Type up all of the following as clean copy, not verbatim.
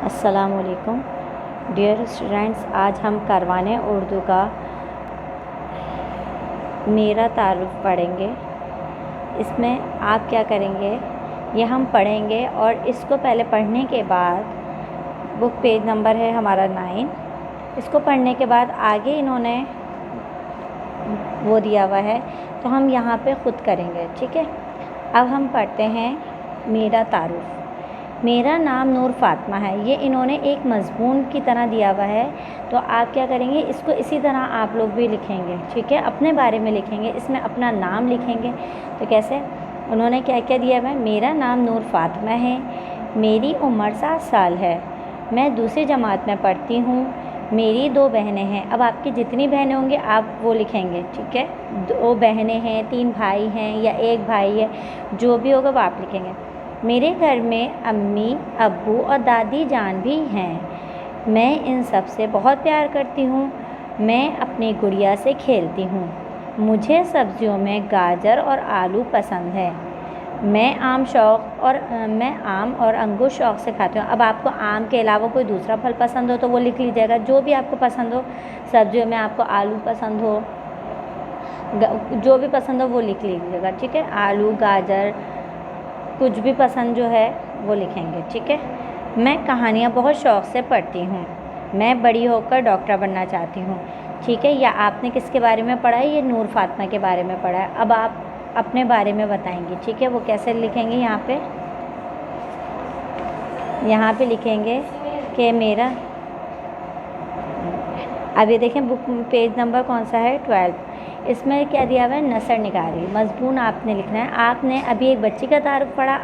अस्सलामुअलैकुम dear students, आज हम कारवाने उर्दू का मेरा तारुफ पढ़ेंगे। इसमें आप क्या करेंगे, ये हम पढ़ेंगे और इसको पहले पढ़ने के बाद बुक पेज नंबर है हमारा 9। इसको पढ़ने के बाद आगे इन्होंने वो दिया हुआ है तो हम यहाँ पे ख़ुद करेंगे। ठीक है, अब हम पढ़ते हैं मेरा तारुफ। मेरा नाम नूर फ़ातिमा है। ये इन्होंने एक मज़मून की तरह दिया हुआ है, तो आप क्या करेंगे, इसको इसी तरह आप लोग भी लिखेंगे। ठीक है, अपने बारे में लिखेंगे, इसमें अपना नाम लिखेंगे। तो कैसे, उन्होंने क्या क्या दिया हुआ है, मेरा नाम नूर फ़ातिमा है, मेरी उम्र 7 साल है, मैं दूसरी जमात में पढ़ती हूँ, मेरी 2 बहनें हैं। अब आपकी जितनी बहनें होंगी आप वो लिखेंगे। ठीक है, 2 बहनें हैं, 3 भाई हैं या 1 भाई है, जो भी होगा वो आप लिखेंगे। मेरे घर में अम्मी, अब्बू और दादी जान भी हैं। मैं इन सब से बहुत प्यार करती हूँ। मैं अपनी गुड़िया से खेलती हूँ। मुझे सब्जियों में गाजर और आलू पसंद है। मैं आम और अंगूर शौक़ से खाती हूँ। अब आपको आम के अलावा कोई दूसरा फल पसंद हो तो वो लिख लीजिएगा, जो भी आपको पसंद हो। सब्जियों में आपको आलू पसंद हो, जो भी पसंद हो वो लिख लीजिएगा। ठीक है, आलू, गाजर, कुछ भी पसंद जो है वो लिखेंगे। ठीक है, मैं कहानियाँ बहुत शौक़ से पढ़ती हूँ। मैं बड़ी होकर डॉक्टर बनना चाहती हूँ। ठीक है, या आपने किसके बारे में पढ़ा है, ये नूर फ़ातिमा के बारे में पढ़ा है। अब आप अपने बारे में बताएंगे। ठीक है, वो कैसे लिखेंगे, यहाँ पे लिखेंगे कि मेरा, अब ये देखें बुक पेज नंबर कौन सा है, 12। इसमें क्या दिया हुआ है, नसर निगारी, मज़मून आपने लिखना है। आपने अभी एक बच्ची का तारुफ पढ़ा,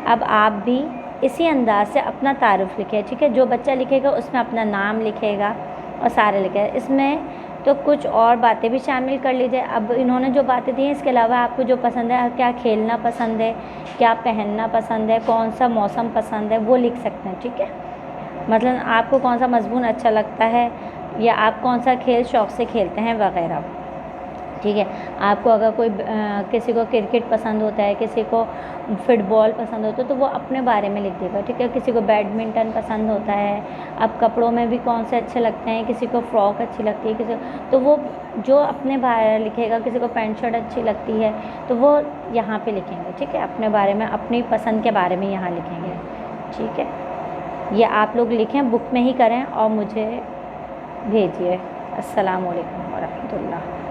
अब आप भी इसी अंदाज़ से अपना तारुफ लिखें। ठीक है, जो बच्चा लिखेगा उसमें अपना नाम लिखेगा और सारे लिखेगा। इसमें तो कुछ और बातें भी शामिल कर लीजिए। अब इन्होंने जो बातें दी हैं, इसके अलावा आपको जो पसंद है, क्या खेलना पसंद है, क्या पहनना पसंद है, कौन सा मौसम पसंद है, वो लिख सकते हैं। ठीक है, मतलब आपको कौन सा मज़मून अच्छा लगता है या आप कौन सा खेल शौक़ से खेलते हैं वग़ैरह। ठीक है, आपको अगर कोई किसी को क्रिकेट पसंद होता है, किसी को फ़ुटबॉल पसंद होता है तो वो अपने बारे में लिख देगा। ठीक है, किसी को बैडमिंटन पसंद होता है। अब कपड़ों में भी कौन से अच्छे लगते हैं, किसी को फ़्रॉक अच्छी लगती है, किसी तो वो जो अपने बारे लिखेगा। किसी को पैंट शर्ट अच्छी लगती है तो वो यहाँ पे लिखेंगे। ठीक है, अपने बारे में, अपनी पसंद के बारे में यहाँ लिखेंगे। ठीक है, ये आप लोग लिखें, बुक में ही करें और मुझे भेजिए। अस्सलामु अलैकुम व रहमतुल्लाह।